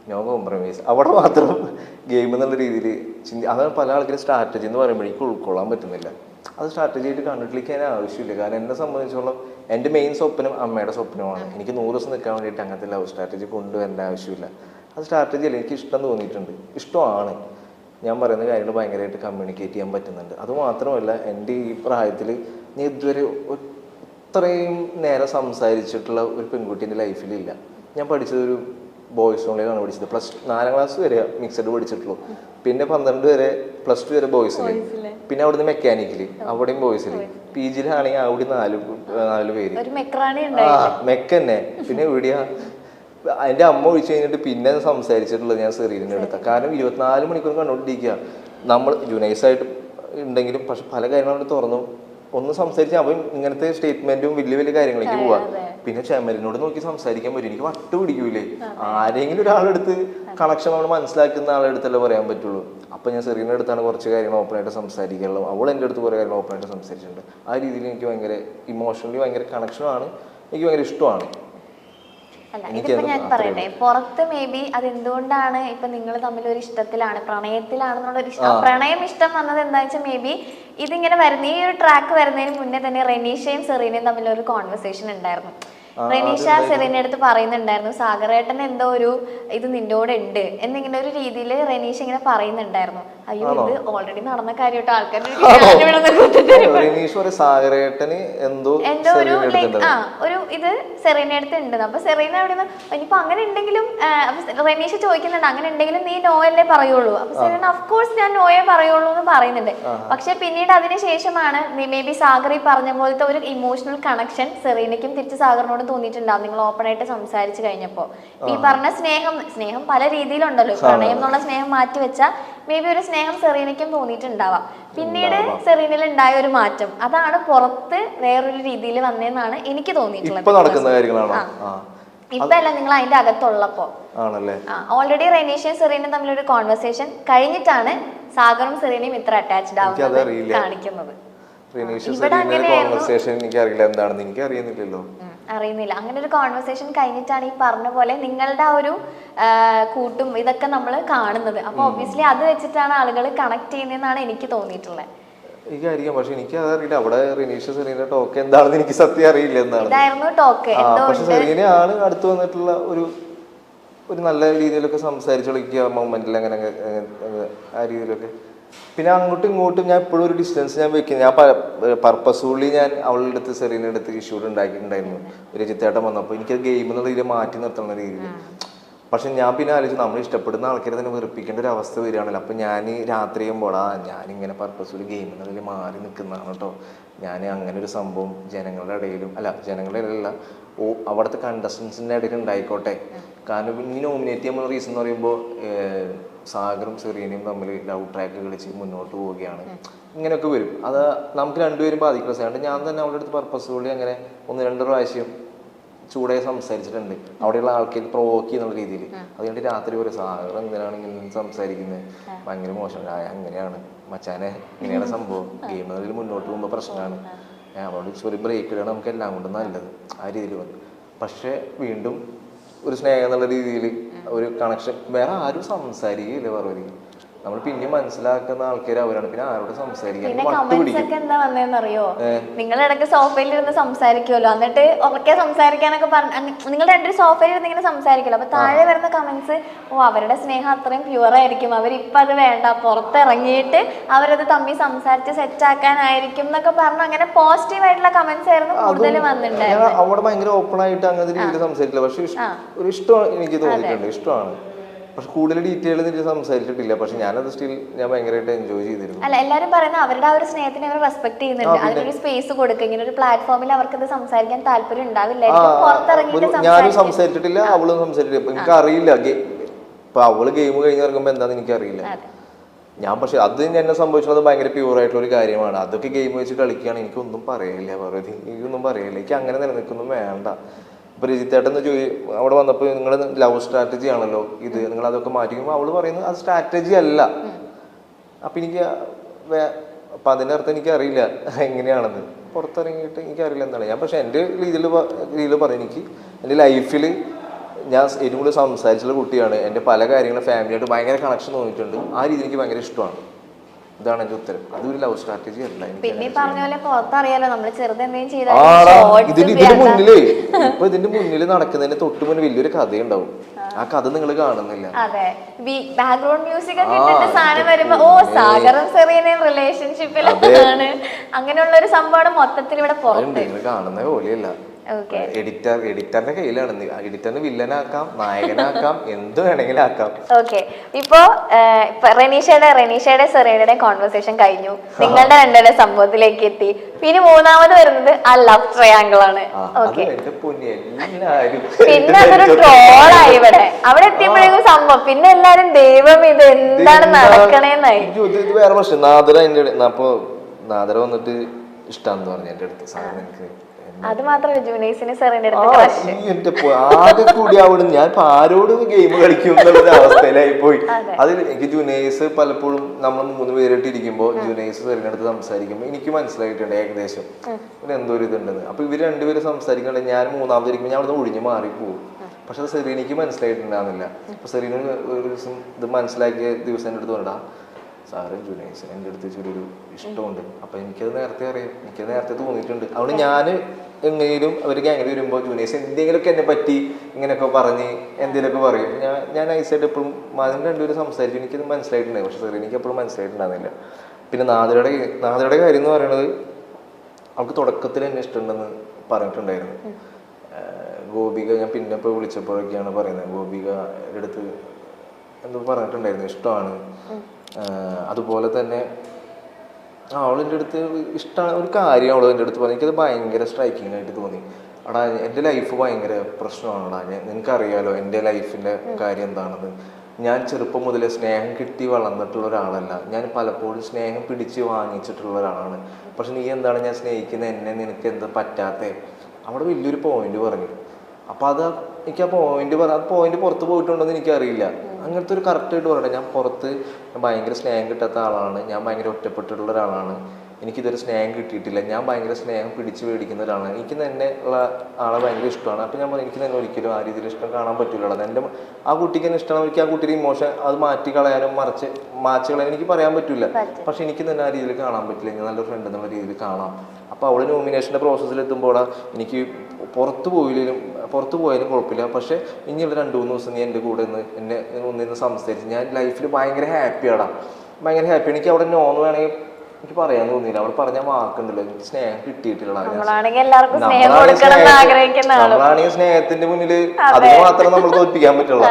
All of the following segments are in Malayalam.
No compromise. അവിടെ മാത്രം ഗെയിം എന്നുള്ള രീതിയിൽ അതാണ് പല ആൾക്കാരും സ്ട്രാറ്റജി എന്ന് പറയുമ്പോഴേക്കും ഉൾക്കൊള്ളാൻ പറ്റുന്നില്ല. അത് സ്ട്രാറ്റജി ആയിട്ട് കണ്ടിട്ടിരിക്കാൻ ആവശ്യമില്ല. കാരണം എന്നെ സംബന്ധിച്ചോളം എൻ്റെ മെയിൻ സ്വപ്നം അമ്മയുടെ സ്വപ്നമാണ്. എനിക്ക് 100 ദിവസം നിൽക്കാൻ വേണ്ടിയിട്ട് അങ്ങനത്തെ ലവ് സ്ട്രാറ്റജി കൊണ്ടുവരേണ്ട ആവശ്യമില്ല. അത് സ്ട്രാറ്റജി അല്ല, എനിക്ക് ഇഷ്ടം തോന്നിയിട്ടുണ്ട്, ഇഷ്ടമാണ്. ഞാൻ പറയുന്ന കാര്യങ്ങൾ ഭയങ്കരമായിട്ട് കമ്മ്യൂണിക്കേറ്റ് ചെയ്യാൻ പറ്റുന്നുണ്ട്. അതുമാത്രമല്ല എൻ്റെ ഈ പ്രായത്തിൽ ഞാൻ ഇതുവരെ ഇത്രയും നേരം സംസാരിച്ചിട്ടുള്ള ഒരു പെൺകുട്ടി എൻ്റെ ലൈഫിലില്ല. ഞാൻ പഠിച്ചതൊരു ബോയ്സ് ഓൺലൈനാണ് പഠിച്ചത്. +4 ക്ലാസ് വരെ മിക്സഡ് പഠിച്ചിട്ടുള്ളൂ. പിന്നെ 12 വരെ +2 വരെ ബോയ്സിൽ, പിന്നെ അവിടുന്ന് മെക്കാനിക്കൽ, അവിടെയും ബോയ്സിൽ. PG-യിലാണെങ്കിൽ അവിടെ 4 പേര് മെക്കന്നെ. പിന്നെ എവിടെയാ എൻ്റെ അമ്മ ഒഴിച്ചു കഴിഞ്ഞിട്ട് പിന്നെ സംസാരിച്ചിട്ടുള്ളത് ഞാൻ സെറീനിൻ്റെ അടുത്താണ്. കാരണം 24 മണിക്കൂർ കണ്ടുകൊണ്ടിരിക്കുക. നമ്മൾ ജുനൈസായിട്ട് ഉണ്ടെങ്കിലും പക്ഷെ പല കാര്യങ്ങളും തുറന്നു ഒന്ന് സംസാരിച്ചാൽ അവൻ ഇങ്ങനത്തെ സ്റ്റേറ്റ്മെന്റും വലിയ വലിയ കാര്യങ്ങളിലേക്ക് പോവാ. പിന്നെ ചെമരിനോട് നോക്കി സംസാരിക്കാൻ പറ്റും. എനിക്ക് വട്ട് പിടിക്കൂലേ, ആരെങ്കിലും ഒരാളെടുത്ത് കണക്ഷൻ നമ്മൾ മനസ്സിലാക്കുന്ന ആളെടുത്തല്ലേ പറയാൻ പറ്റുള്ളൂ. അപ്പൊ ഞാൻ സെറീനയുടെ അടുത്താണ് കുറച്ച് കാര്യങ്ങൾ ഓപ്പണായിട്ട് സംസാരിക്കാനുള്ളൂ. അവൾ എൻ്റെ അടുത്ത് കുറേ കാര്യങ്ങൾ ഓപ്പണായിട്ട് സംസാരിച്ചിട്ടുണ്ട്. ആ രീതിയിൽ എനിക്ക് ഭയങ്കര ഇമോഷണലി ഭയങ്കര കണക്ഷനാണ്, എനിക്ക് ഭയങ്കര ഇഷ്ടമാണ്. അല്ല, ഇതിപ്പോ ഞാൻ പറയട്ടെ, പുറത്ത് മേ ബി അതെന്തുകൊണ്ടാണ് ഇപ്പൊ നിങ്ങൾ തമ്മിൽ ഒരു ഇഷ്ടത്തിലാണ്, പ്രണയത്തിലാണെന്നുള്ളൊരു പ്രണയം ഇഷ്ടം വന്നത് എന്താ വെച്ചാൽ മേ ബി ഇതിങ്ങനെ വരുന്ന ഈ ഒരു ട്രാക്ക് വരുന്നതിന് മുന്നേ തന്നെ റെനീഷയും സെറീനയും തമ്മിൽ ഒരു കോൺവെർസേഷൻ ഉണ്ടായിരുന്നു. റെനീഷ സെറീനയുടെ അടുത്ത് പറയുന്നുണ്ടായിരുന്നു സാഗറേട്ടൻ എന്തോ ഒരു ഇത് നിന്റെ കൂടെ ഉണ്ട് എന്നിങ്ങനെ ഒരു രീതിയിൽ റെനീഷ ഇങ്ങനെ പറയുന്നുണ്ടായിരുന്നു. അയ്യോ ഇത് ഓൾറെഡി നടന്ന കാര്യമായിട്ട് ആൾക്കാർ എന്തോ ഒരു ഇത് സെറീനയുടെ അടുത്ത് ഉണ്ട്. അപ്പൊ സെറീന അവിടെ നിന്ന് ഇനിയിപ്പോ അങ്ങനെ ഉണ്ടെങ്കിലും റെനീഷ ചോദിക്കുന്നുണ്ട് അങ്ങനെ ഉണ്ടെങ്കിലും നീ നോയല്ലേ പറയുള്ളൂ. അപ്പൊ സെറീന അഫ്കോഴ്സ് ഞാൻ നോയെ പറയുള്ളൂ എന്ന് പറയുന്നുണ്ട്. പക്ഷെ പിന്നീട് അതിനുശേഷമാണ് മേ ബി സാഗർ ഈ പറഞ്ഞ പോലത്തെ ഒരു ഇമോഷണൽ കണക്ഷൻ സെറീനയ്ക്കും തിരിച്ച് സാഗറിനോട് തോന്നിയിട്ടുണ്ടാവും നിങ്ങൾ ഓപ്പൺ ആയിട്ട് സംസാരിച്ചു കഴിഞ്ഞപ്പോ. ഈ പറഞ്ഞ സ്നേഹം പല രീതിയിലുണ്ടല്ലോ. പ്രണയം എന്നുള്ള സ്നേഹം മാറ്റി വെച്ചാൽ മേ ബി ഒരു സ്നേഹം സെറീനയ്ക്കും തോന്നിയിട്ടുണ്ടാവാം. പിന്നീട് സെറീനയിൽ ഉണ്ടായ ഒരു മാറ്റം അതാണ് പുറത്ത് വേറൊരു രീതിയിൽ വന്നതെന്നാണ് എനിക്ക് തോന്നിയിട്ടുള്ളത്. ഇപ്പൊ അല്ല, നിങ്ങൾ അതിന്റെ അകത്തുള്ളപ്പോ ഓൾറെഡി റെനീഷയും സെറീനയും തമ്മിലൊരു കോൺവെർസേഷൻ കഴിഞ്ഞിട്ടാണ് സാഗറും സെറീനയും ഇത്ര അറ്റാച്ച്ഡ് ആവുന്നത് കാണിക്കുന്നത്. അറിയുന്നില്ല. അങ്ങനെ ഒരു കോൺവെർസേഷൻ കഴിഞ്ഞിട്ടാണ് ഈ പറഞ്ഞ പോലെ നിങ്ങളുടെ ആ ഒരു കൂട്ടും ഇതൊക്കെ നമ്മൾ കാണുന്നത്. അപ്പൊ ഒബ്വിയസ്ലി അത് വെച്ചിട്ടാണ് ആളുകൾ കണക്ട് ചെയ്യുന്നതെന്നാണ് എനിക്ക് തോന്നിയിട്ടുള്ളത്. എനിക്കറിയാം, പക്ഷെ എനിക്ക് അതറിയില്ല. അവിടെ റെനീഷ സെറീന ടോക്ക് എന്താണെന്ന് എനിക്ക് സത്യം അറിയില്ല എന്താണ്. ഇതായിരുന്നു ടോക്ക്. പക്ഷെ സെറീനയാണ് അടുത്ത് വന്നിട്ടുള്ള ഒരു നല്ല രീതിയിലൊക്കെ സംസാരിച്ചു കളിക്കുക മൊമെന്റിൽ അങ്ങനെ ആ രീതിയിലൊക്കെ. പിന്നെ അങ്ങോട്ടും ഇങ്ങോട്ടും ഞാൻ എപ്പോഴും ഒരു ഡിസ്റ്റൻസ് ഞാൻ വെക്കും. ഞാൻ പർപ്പസ്ഫുള്ളി ഞാൻ അവളുടെ അടുത്ത് സെറീനയുടെ അടുത്ത് ഇഷ്യൂ ഉണ്ടാക്കിയിട്ടുണ്ടായിരുന്നു. ഒരു ചിത്തേട്ടം വന്നപ്പോൾ എനിക്ക് ഗെയിം എന്നുള്ള രീതിയിൽ മാറ്റി നിർത്തുന്ന രീതിയിൽ. പക്ഷെ ഞാൻ പിന്നെ ആലോചിച്ചു നമ്മൾ ഇഷ്ടപ്പെടുന്ന ആൾക്കാരെ തന്നെ വെറുപ്പിക്കേണ്ട ഒരു അവസ്ഥ വരികയാണല്ലോ. അപ്പം ഞാൻ രാത്രി ചെയ്യുമ്പോൾ ഞാനിങ്ങനെ പർപ്പസ്ഫുള്ളി ഗെയിം എന്നതിൽ മാറി നിൽക്കുന്നതാണ് കേട്ടോ. ഞാൻ അങ്ങനെ ഒരു സംഭവം ജനങ്ങളുടെ ഇടയിലും ജനങ്ങളുടെ ഇടയിലല്ല അവിടുത്തെ കണ്ടസ്റ്റൻസിൻ്റെ ഇടയിൽ ഉണ്ടായിക്കോട്ടെ. കാരണം ഈ നോമിനേറ്റ് ചെയ്യുമ്പോൾ റീസൺ എന്ന് പറയുമ്പോൾ സാഗറും സെറീനയും തമ്മിൽ ലവ് ട്രാക്ക് കളിച്ച് മുന്നോട്ട് പോവുകയാണ്. ഇങ്ങനെയൊക്കെ വരും. അത് നമുക്ക് രണ്ടുപേരും ബാധിക്കുന്ന സാധനം. ഞാൻ തന്നെ അവളുടെ അടുത്ത് പർപ്പസ്ഫുള്ളി അങ്ങനെ 1-2 പ്രാവശ്യം ചൂടായി സംസാരിച്ചിട്ടുണ്ട്. അവിടെയുള്ള ആൾക്കാർ പ്രൊവോക്ക് ചെയ്യുന്ന രീതിയിൽ. അതുകൊണ്ട് രാത്രി ഒരു സാഗർ എന്തിനാണ് ഇങ്ങനെ സംസാരിക്കുന്നത്, ഭയങ്കര മോശം, അങ്ങനെയാണ് മച്ചാനെ, ഇങ്ങനെയാണ് സംഭവം, ഗെയിം അതിൽ മുന്നോട്ട് പോകുമ്പോൾ പ്രശ്നമാണ്, അവളോട് ഒരു ബ്രേക്ക് ഇടാണ് നമുക്ക് എല്ലാം കൊണ്ടും നല്ലത്, ആ രീതിയിൽ വന്നു. പക്ഷെ വീണ്ടും ഒരു സ്നേഹം എന്നുള്ള രീതിയിൽ ഒരു കണക്ഷൻ വേറെ ആരും സംസാരിക്കില്ല. പറയും നമ്മൾ പിന്നെ മനസ്സിലാക്കുന്ന ആൾക്കാർ അവരാണ്. പിന്നെ ആരോട് സംസാരിക്കാൻ എന്താ വന്നതെന്നറിയോ, നിങ്ങൾ ഇടയ്ക്ക് സോഫയിൽ ഇരുന്ന് സംസാരിക്കുമല്ലോ, എന്നിട്ട് ഉറക്കെ സംസാരിക്കാനൊക്കെ നിങ്ങൾ രണ്ടുപേരും സോഫയിൽ ഇരുന്ന് ഇങ്ങനെ സംസാരിക്കുമല്ലോ. അപ്പൊ താഴെ വരുന്ന കമന്റ്സ് അവരുടെ സ്നേഹം അത്രയും പ്യുവർ ആയിരിക്കും, അവരിപ്പൊ അത് വേണ്ട, പുറത്തിറങ്ങിയിട്ട് അവരത് തമ്മിൽ സംസാരിച്ച് സെറ്റ് ആക്കാനായിരിക്കും എന്നൊക്കെ പറഞ്ഞു അങ്ങനെ പോസിറ്റീവ് ആയിട്ടുള്ള കമന്റ്സ് ആയിരുന്നു കൂടുതൽ വന്നിട്ടുണ്ടായിരുന്നു. അവിടെ ഭയങ്കര ഓപ്പൺ ആയിട്ട് അങ്ങനത്തെ രീതിയിൽ സംസാരിക്കില്ല. പക്ഷെ ഒരു ഇഷ്ടമാണ് എനിക്ക് തോന്നിയിട്ടുണ്ട്, ഇഷ്ടമാണ്. പക്ഷെ കൂടുതൽ ഡീറ്റെയിൽ സംസാരിച്ചിട്ടില്ല. പക്ഷെ ഞാനത് സ്റ്റിൽ ഞാൻ ഭയങ്കരമായിട്ട് എൻജോയ് ചെയ്തിരുന്നു. അല്ല, എല്ലാവരും പറയുന്നത് അവരുടെ ആ ഒരു സ്നേഹത്തിനെ അവർ റെസ്പെക്ട് ചെയ്യുന്നുണ്ട്, അതിനൊരു സ്പേസ് കൊടുക്കുക. ഇങ്ങനെ ഒരു പ്ലാറ്റ്ഫോമിൽ അവർക്ക് ഇത് സംസാരിക്കാൻ താല്പര്യം ഉണ്ടാവില്ലായിരിക്കും. ഞാനും സംസാരിച്ചിട്ടില്ല, അവളും സംസാരിച്ചിട്ടില്ല. എനിക്ക് അറിയില്ല ഇപ്പൊ അവള് ഗെയിം കഴിഞ്ഞിറങ്ങുമ്പോ എന്താന്ന് എനിക്കറിയില്ല. ഞാൻ പക്ഷെ അത് എന്നെ സംഭവിച്ചത് ഭയങ്കര പ്യൂർ ആയിട്ടുള്ള ഒരു കാര്യമാണ്. അതൊക്കെ ഗെയിം വെച്ച് കളിക്കുകയാണ്, എനിക്കൊന്നും പറയില്ല, എനിക്കൊന്നും പറയില്ല. എനിക്ക് അങ്ങനെ നിലനിൽക്കൊന്നും വേണ്ട. ഇപ്പൊ രജിത്തേട്ടൻ അവിടെ വന്നപ്പോൾ നിങ്ങൾ ലവ് സ്ട്രാറ്റജി ആണല്ലോ ഇത്, നിങ്ങൾ അതൊക്കെ മാറ്റിക്കുമ്പോൾ അവള് പറയുന്നത് അത് സ്ട്രാറ്റജി അല്ല. അപ്പൊ എനിക്ക് അപ്പൊ അതിന്റെ അർത്ഥം എനിക്ക് അറിയില്ല എങ്ങനെയാണെന്ന്. പുറത്തിറങ്ങിയിട്ട് എനിക്കറിയില്ല എന്താണ് ഞാൻ. പക്ഷെ എൻ്റെ രീതിയിൽ പറയും, എനിക്ക് എൻ്റെ ലൈഫിൽ ഞാൻ ഏറ്റവും കൂടുതൽ സംസാരിച്ചുള്ള കുട്ടിയാണ്. എൻ്റെ പല കാര്യങ്ങളും ഫാമിലിയായിട്ട് ഭയങ്കര കണക്ഷൻ തോന്നിയിട്ടുണ്ട്. ആ രീതി എനിക്ക് ഭയങ്കര ഇഷ്ടമാണ്. ഇതാണ് എന്റെ ഉത്തരം. അതൊരു ലവ് സ്ട്രാറ്റജി അല്ല. പിന്നെ പറഞ്ഞ പോലെ പുറത്തറിയാലോ നമ്മള് ചെറുതെന്തെങ്കിലും ഇതിന്റെ മുന്നിലേ ഇപ്പൊ ഇതിന്റെ മുന്നിൽ നടക്കുന്നതിന് തൊട്ട് മുന്നിൽ വലിയൊരു കഥയുണ്ടാവും. ആ കഥ നിങ്ങൾ കാണുന്നില്ല. അതെ, ബാക്ക്ഗ്രൗണ്ട് മ്യൂസിക് ഒക്കെ ഇട്ടിട്ട് സാധനം വരുമ്പോ ഓ സാഗറും സെറീനയും റിലേഷൻഷിപ്പിലാണ്, അങ്ങനെയുള്ള ഒരു സംഭവമാണ് മൊത്തത്തിൽ ഇവിടെ പുറത്ത് കാണുന്ന പോലെയല്ല. എഡിറ്ററിന്റെ കയ്യിലാണ്. എഡിറ്ററിന് വില്ലനാക്കാം, നായകനാക്കാം, എന്ത് വേണമെങ്കിലും ആക്കാം. ഓക്കെ, ഇപ്പൊ റെനീഷയുടെ സെറീനയുടെ കോൺവെർസേഷൻ കഴിഞ്ഞു, നിങ്ങളുടെ രണ്ടുപേരുടെ സംഭവത്തിലേക്ക് എത്തി. പിന്നെ മൂന്നാമത് വരുന്നത് ആ ലവ് ട്രയാങ്കിൾ ആണ്. ഓക്കെ, പിന്നെ അതൊരു ട്രോളായി ഇവിടെ. അവിടെ എത്തിയപ്പോഴേക്കും സംഭവം പിന്നെ എല്ലാരും ദൈവം ഇത് എന്താണ് നടക്കണേന്നായി. ഇത് വേറെ പ്രശ്നം. നാദര വന്നിട്ട് ഇഷ്ടാന്ന് പറഞ്ഞു എന്റെ അടുത്ത്. സാറിന് എനിക്ക് അത് മാത്രമല്ല ജൂനൈസിന് സെറീനയുടെ ആകെ കൂടി അവിടെ ഞാൻ ആരോട് ഗെയിം കളിക്കും എന്നുള്ള അവസ്ഥയിലായി പോയി. അതിൽ എനിക്ക് ജൂനൈസ് പലപ്പോഴും നമ്മൾ 3 പേരായിട്ട് ഇരിക്കുമ്പോൾ ജൂനൈസ് സെറീനയുടെ അടുത്ത് സംസാരിക്കുമ്പോൾ എനിക്ക് മനസ്സിലായിട്ടുണ്ട് ഏകദേശം എന്തോ ഒരു ഇതുണ്ടെന്ന്. അപ്പൊ ഇവര് രണ്ടുപേരും സംസാരിക്കണ്ട, ഞാൻ മൂന്നാമതിരിക്കുമ്പോൾ ഞാൻ അവിടെ ഒഴിഞ്ഞു മാറിപ്പോവും. പക്ഷെ അത് സെറീനയ്ക്ക് മനസ്സിലായിട്ടുണ്ടാകുന്നില്ല. അപ്പൊ സെറീന ഒരു ദിവസം ഇത് മനസ്സിലാക്കിയ ദിവസം എൻ്റെ അടുത്ത് പറഞ്ഞാ സാറ് ജൂനൈസ് എൻ്റെ അടുത്ത് ചെറിയൊരു ഇഷ്ടമുണ്ട്. അപ്പൊ എനിക്കത് നേരത്തെ അറിയാം, എനിക്കത് നേരത്തെ തോന്നിയിട്ടുണ്ട്. അതുകൊണ്ട് ഞാൻ എങ്ങനെയും അവർ ഗ്യാങ്ങിൽ വരുമ്പോൾ ജൂനൈസ് എന്തെങ്കിലുമൊക്കെ എന്നെ പറ്റി ഇങ്ങനെയൊക്കെ പറഞ്ഞ് എന്തെങ്കിലുമൊക്കെ പറയും. ഞാൻ ഐസായിട്ട് എപ്പോഴും അതിന് രണ്ടുപേരും സംസാരിച്ചു. എനിക്കത് മനസ്സിലായിട്ടുണ്ടായി. പക്ഷെ സാർ എനിക്ക് എപ്പോഴും മനസ്സിലായിട്ടുണ്ടാകുന്നില്ല. പിന്നെ നാദരയുടെ കാര്യം എന്ന് പറയുന്നത് അവൾക്ക് തുടക്കത്തിൽ എന്നെ ഇഷ്ടമുണ്ടെന്ന് പറഞ്ഞിട്ടുണ്ടായിരുന്നു. ഗോപിക ഞാൻ പിന്നെ ഇപ്പോൾ വിളിച്ചപ്പോഴൊക്കെയാണ് പറയുന്നത്, ഗോപികയുടെ അടുത്ത് എന്തോ പറഞ്ഞിട്ടുണ്ടായിരുന്നു ഇഷ്ടമാണ്. അതുപോലെ തന്നെ അവളെൻ്റെ അടുത്ത് ഇഷ്ടമാണ് ഒരു കാര്യം അവൾ എൻ്റെ അടുത്ത് പറഞ്ഞു. എനിക്കത് ഭയങ്കര സ്ട്രൈക്കിംഗ് ആയിട്ട് തോന്നി. എടാ എൻ്റെ ലൈഫ് ഭയങ്കര പ്രശ്നമാണെടാ, നിനക്കറിയാലോ എൻ്റെ ലൈഫിൻ്റെ കാര്യം എന്താണെന്ന്. ഞാൻ ചെറുപ്പം മുതലേ സ്നേഹം കിട്ടി വളർന്നിട്ടുള്ള ഒരാളല്ല. ഞാൻ പലപ്പോഴും സ്നേഹം പിടിച്ച് വാങ്ങിച്ചിട്ടുള്ള ഒരാളാണ്. പക്ഷെ നീ എന്താണ് ഞാൻ സ്നേഹിക്കുന്ന എന്നെ നിനക്ക് എന്താ പറ്റാത്തേ? അവിടെ വലിയൊരു പോയിന്റ് പറഞ്ഞു. അപ്പം അത് എനിക്ക് ആ പോയിന്റ് പുറത്ത് പോയിട്ടുണ്ടോയെന്ന് എനിക്കറിയില്ല. അങ്ങനത്തെ ഒരു കറക്റ്റായിട്ട് പറയട്ടെ, ഞാൻ പുറത്ത് ഭയങ്കര സ്നേഹം കിട്ടാത്ത ആളാണ്, ഞാൻ ഭയങ്കര ഒറ്റപ്പെട്ടിട്ടുള്ള ഒരാളാണ്, എനിക്കിതൊരു സ്നേഹം കിട്ടിയിട്ടില്ല, ഞാൻ ഭയങ്കര സ്നേഹം പിടിച്ച് മേടിക്കുന്ന ഒരാളാണ്, എനിക്ക് തന്നെ ഉള്ള ആളെ ഭയങ്കര ഇഷ്ടമാണ്. അപ്പം ഞാൻ എനിക്ക് തന്നെ ഒരിക്കലും ആ രീതിയിൽ ഇഷ്ടം കാണാൻ പറ്റില്ല. എൻ്റെ ആ കുട്ടിക്ക് തന്നെ ഇഷ്ടമാണ്, എനിക്ക് ആ കുട്ടിയുടെ ഇമോഷൻ അത് മാറ്റി കളയാനും മാച്ച് കളയാനും എനിക്ക് പറയാൻ പറ്റില്ല. പക്ഷെ എനിക്ക് തന്നെ ആ രീതിയിൽ കാണാൻ പറ്റില്ല. ഞാൻ നല്ലൊരു ഫ്രണ്ട് എന്നുള്ള രീതിയിൽ കാണാം. അപ്പോൾ അവൾ നോമിനേഷൻ്റെ പ്രോസസ്സിലെത്തുമ്പോൾ എനിക്ക് പുറത്ത് പോയാലും കുഴപ്പമില്ല, പക്ഷെ ഇനിയുള്ള 2-3 ദിവസം നീ എൻ്റെ കൂടെ എന്നെ ഒന്നിന്ന് സംസാരിച്ച് ഞാൻ ലൈഫിൽ ഭയങ്കര ഹാപ്പിയാണ്. എനിക്ക് അവിടെ നോന്ന് വേണമെങ്കിൽ എനിക്ക് പറയാൻ തോന്നിയില്ല. അവൾ പറഞ്ഞ വാക്കുണ്ടല്ലോ, എനിക്ക് സ്നേഹം കിട്ടിയിട്ടില്ല. നമ്മളാണെങ്കിൽ സ്നേഹത്തിന്റെ മുന്നിൽ അതിന് മാത്രം നമ്മൾ തോൽപ്പിക്കാൻ പറ്റുള്ളൂ.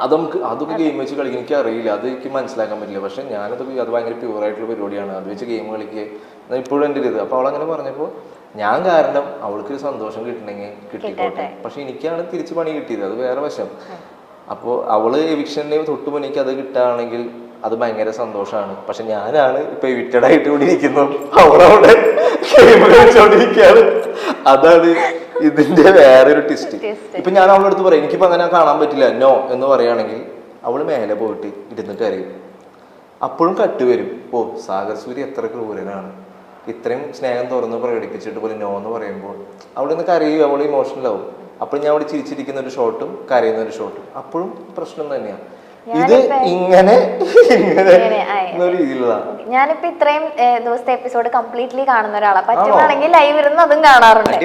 അതൊക്കെ ഗെയിം വെച്ച് കളിക്കാൻ എനിക്ക് അറിയില്ല, അത് എനിക്ക് മനസ്സിലാക്കാൻ പറ്റില്ല. പക്ഷെ അത് ഭയങ്കര പ്യൂറായിട്ടുള്ള പരിപാടിയാണ്. അത് വെച്ച് ഗെയിം കളിക്കുക ഇപ്പോഴും എൻ്റെ ഇത്. അപ്പോൾ അവളങ്ങനെ പറഞ്ഞപ്പോൾ ഞാൻ കാരണം അവൾക്കൊരു സന്തോഷം കിട്ടണമെങ്കിൽ കിട്ടിക്കോട്ടെ, പക്ഷെ എനിക്കാണ് തിരിച്ച് പണി കിട്ടിയത്, അത് വേറെ വശം. അപ്പോൾ അവള് എവിക്ഷന് തൊട്ട് മുന്നിക്ക് അത് കിട്ടുകയാണെങ്കിൽ അത് ഭയങ്കര സന്തോഷമാണ്. പക്ഷെ ഞാനാണ് ഇപ്പൊ എവിക്റ്റഡ് ആയിട്ട് കൂടി ഇരിക്കുന്നത്, അവളവിടെ ഗെയിം കളിച്ചോണ്ടിരിക്കുകയാണ്. അതാണ് ഇതിന്റെ വേറൊരു ട്വിസ്റ്റ്. ഇപ്പൊ ഞാൻ അവളുടെ അടുത്ത് പറയും എനിക്കിപ്പോ അങ്ങനെ കാണാൻ പറ്റില്ല നോ എന്ന് പറയുകയാണെങ്കിൽ അവള് മേലെ പോയിട്ട് ഇരുന്നിട്ട് അറിയും. അപ്പോഴും കട്ട് വരും, ഓ സാഗർ സൂര്യ എത്ര ക്രൂരനാണ്, ഇത്രയും സ്നേഹം തുറന്ന് പ്രകടിപ്പിച്ചിട്ട് പോലും നോ എന്ന് പറയുമ്പോൾ അവിടെ നിന്ന് കരയും, അവൾ ഇമോഷണലാവും. അപ്പോൾ ഞാൻ അവിടെ ചിരിച്ചിരിക്കുന്ന ഒരു ഷോട്ടും കരയുന്ന ഒരു ഷോട്ടും അപ്പോഴും പ്രശ്നം തന്നെയാണ്. ഇത് ഇങ്ങനെ ഞാനിപ്പോ ഇത്രയും ദിവസത്തെ എപ്പിസോഡ് കംപ്ലീറ്റ്ലി കാണുന്ന ഒരാളാണ്. പറ്റുവാണെങ്കിൽ ലൈവ് ഇരുന്ന് അതും കാണാറുണ്ട്.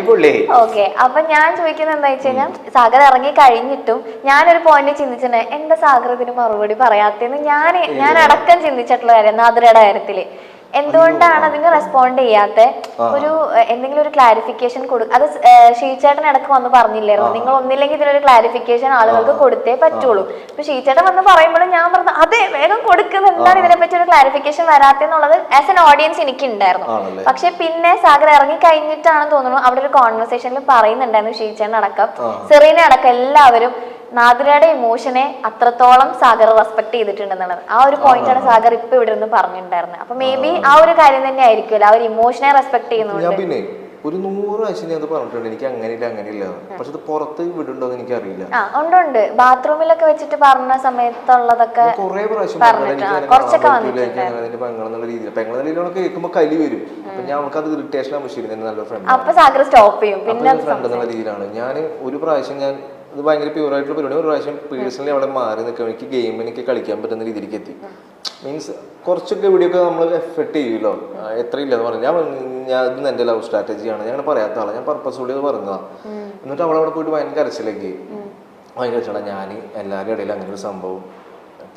ഓക്കെ, അപ്പൊ ഞാൻ ചോദിക്കുന്നത് എന്താ വെച്ച് കഴിഞ്ഞാൽ സാഗർ ഇറങ്ങി കഴിഞ്ഞിട്ടും ഞാനൊരു പോയിന്റ് ചിന്തിച്ചിട്ടുണ്ട്, എന്താ സാഗർ ഇതിന് മറുപടി പറയാത്തേന്ന് ഞാൻ അടക്കം ചിന്തിച്ചിട്ടുള്ള കാര്യം നാദിരയുടെ കാര്യത്തില്. എന്തുകൊണ്ടാണ് അതിന് റെസ്പോണ്ട് ചെയ്യാത്ത? ഒരു എന്തെങ്കിലും ഒരു ക്ലാരിഫിക്കേഷൻ അത് ഷീച്ചേട്ടൻ ഇടക്ക് വന്ന് പറഞ്ഞില്ലായിരുന്നു, നിങ്ങൾ ഒന്നില്ലെങ്കിൽ ഇതിനൊരു ക്ലാരിഫിക്കേഷൻ ആളുകൾക്ക് കൊടുത്തേ പറ്റുള്ളൂ. ഇപ്പൊ ഷീച്ചേട്ടൻ വന്ന് പറയുമ്പോഴും ഞാൻ പറഞ്ഞു അതെ വേഗം കൊടുക്കുന്നത്, എന്താണ് ഇതിനെ പറ്റി ഒരു ക്ലാരിഫിക്കേഷൻ വരാത്തെന്നുള്ളത് ആസ് എൻ ഓഡിയൻസ് എനിക്ക് ഉണ്ടായിരുന്നു. പക്ഷെ പിന്നെ സാഗർ ഇറങ്ങി കഴിഞ്ഞിട്ടാണെന്ന് തോന്നുന്നു അവിടെ ഒരു കോൺവെർസേഷനിൽ പറയുന്നുണ്ടായിരുന്നു ഷീച്ചേട്ടൻ അടക്കം സെറീന അടക്കം എല്ലാവരും നാദിരയുടെ ഇമോഷനെ അത്രത്തോളം സാഗർ റെസ്പെക്ട് ചെയ്തിട്ടുണ്ടെന്നുള്ളത്. ആ ഒരു പോയിന്റാണ് സാഗർ ഇപ്പൊ ഇവിടെ നിന്ന് പറഞ്ഞിട്ടുണ്ടായിരുന്നത്. അപ്പൊ മേ ബി ആ ഒരു കാര്യം തന്നെ ആയിരിക്കുമല്ലോ, ആ ഒരു ഇമോഷനെ റെസ്പെക്ട് ചെയ്യുന്നുണ്ട്. പിന്നെ ഒരു 100 പ്രാവശ്യം ഞാൻ പറഞ്ഞിട്ടുണ്ട് എനിക്ക് അങ്ങനെയില്ല, പക്ഷെ അത് പുറത്ത് വിടുണ്ടോ എന്ന് എനിക്ക് അറിയില്ല. ഉണ്ട് ബാത്റൂമിലൊക്കെ വെച്ചിട്ട് പറഞ്ഞ സമയത്തുള്ളതൊക്കെ കുറെ പ്രാവശ്യം കുറച്ചൊക്കെ വന്നിട്ടുണ്ട്. പെങ്ങളെന്നുള്ള രീതിയിലാണ് കേൾക്കുമ്പോ കലി വരും. അപ്പൊ ഞാൻ അവൾക്ക് അത് ഇറിറ്റേഷൻ ആവശ്യം നല്ല ഫ്രണ്ട്, അപ്പൊ സാഗർ സ്റ്റോപ്പ് ചെയ്യും. പിന്നെ ഫ്രണ്ട് എന്നുള്ള രീതിയിലാണ്. ഞാൻ ഒരു പ്രാവശ്യം ഞാൻ അത് ഭയങ്കര പ്യൂറായിട്ടുള്ള പരിപാടി. ഒരു പ്രാവശ്യം പേഴ്സണലി അവിടെ മാറി നിൽക്കാൻ എനിക്ക് ഗെയിമിനൊക്കെ കളിക്കാൻ പറ്റുന്ന രീതിയിലേക്ക് എത്തി. മീൻസ് കുറച്ചൊക്കെ ഇവിടെയൊക്കെ നമ്മൾ എഫർട്ട് ചെയ്യുമല്ലോ, എത്ര ഇല്ലെന്ന് പറഞ്ഞു. ഞാൻ ഇന്ന് എൻ്റെ ലവ് സ്ട്രാറ്റജിയാണ്, ഞാൻ പറയാത്ത ആളാണ്, ഞാൻ പർപ്പസ്ഫുള്ളി അത് പറഞ്ഞതാണ്. എന്നിട്ട് അവളവിടെ പോയിട്ട് ഭയങ്കര കരച്ചിലേക്ക് ഭയങ്കര കരച്ചിലാണ്. ഞാൻ എല്ലാവരുടെ ഇടയിൽ അങ്ങനെ ഒരു സംഭവം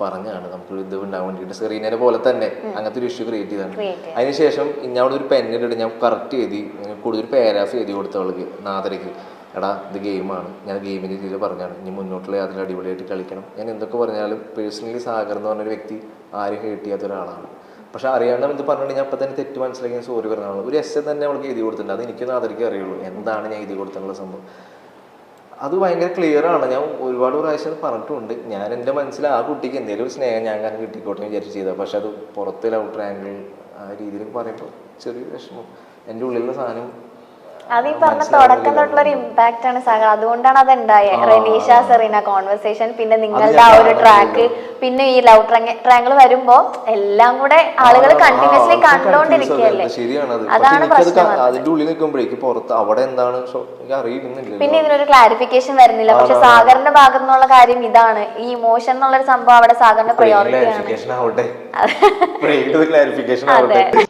പറഞ്ഞാണ് നമുക്ക് ഇത് ഉണ്ടാകാൻ വേണ്ടിയിട്ട് സെറീനയെ പോലെ തന്നെ അങ്ങനത്തെ ഒരു ഇഷ്യൂ ക്രിയേറ്റ് ചെയ്താണ്. അതിനുശേഷം ഞാൻ അവിടെ ഒരു പെന്നിട്ട് ഞാൻ കറക്റ്റ് എഴുതി കൂടുതൽ പാരാഫ് എഴുതി കൊടുത്തവൾക്ക് നാദരയ്ക്ക്, എടാ ഇത് ഗെയിമാണ്, ഞാൻ ഗെയിമിൻ്റെ രീതിയിൽ പറഞ്ഞാണ്, ഇനി മുന്നോട്ടുള്ള യാത്ര അടിപൊളിയായിട്ട് കളിക്കണം. ഞാൻ എന്തൊക്കെ പറഞ്ഞാലും പേഴ്സണലി സാഗർ എന്ന് പറഞ്ഞൊരു വ്യക്തി ആരും ഹേട്ട് ചെയ്യാത്ത ഒരാളാണ്. പക്ഷെ അറിയാണ്ട് ഇത് പറഞ്ഞിട്ട് ഞാൻ അപ്പം തന്നെ തെറ്റ് മനസ്സിലാക്കി സോറി പറഞ്ഞാണ്. ഒരു എസ് തന്നെ അവൾക്ക് എഴുതി കൊടുത്തിട്ടുണ്ട്, അത് എനിക്കൊന്നും നാദരയ്ക്ക് അറിയുള്ളൂ എന്താണ് ഞാൻ എഴുതി കൊടുത്തിട്ടുള്ള സംഭവം. അത് ഭയങ്കര ക്ലിയർ ആണ്. ഞാൻ ഒരുപാട് പ്രാവശ്യം പറഞ്ഞിട്ടുണ്ട്. ഞാൻ എൻ്റെ മനസ്സിൽ ആ കുട്ടിക്ക് എന്തെങ്കിലും ഒരു സ്നേഹം ഞാൻ കാരണം കിട്ടിക്കോട്ടെ വിചാരിച്ച് ചെയ്താൽ, പക്ഷെ അത് പുറത്ത് ലവ് ട്രയാങ്കിൾ ആ രീതിയിൽ പറയുമ്പോൾ ചെറിയ വിഷമം. എൻ്റെ ഉള്ളിലുള്ള സാധനം അത് ഈ പറഞ്ഞ തുടക്കം തൊട്ടുള്ള ഒരു ഇമ്പാക്ട് ആണ് സാഗർ. അതുകൊണ്ടാണ് അത് ഉണ്ടായത്. റെനീഷ സെറീന കോൺവെർസേഷൻ, പിന്നെ നിങ്ങളുടെ ആ ഒരു ട്രാക്ക്, പിന്നെ ഈ ലവ് ട്രാങ്കിൾ വരുമ്പോ എല്ലാം കൂടെ ആളുകൾ കണ്ടിന്യൂസ്ലി കണ്ടോണ്ടിരിക്കുകയല്ലേ. അതാണ് പ്രശ്നം. അതിന്റെ ഉള്ളിൽ നിൽക്കുമ്പോഴേക്ക് പുറത്ത് അവിടെ എന്താണ് അറിയുന്നില്ല. പിന്നെ ഇതിനൊരു ക്ലാരിഫിക്കേഷൻ വരുന്നില്ല. പക്ഷെ സാഗറിന്റെ ഭാഗത്തു നിന്നുള്ള കാര്യം ഇതാണ്, ഈ ഇമോഷൻ എന്നുള്ളൊരു സംഭവം അവിടെ സാഗറിന്റെ പ്രയോറിറ്റി ആണ്. ആവട്ടെ.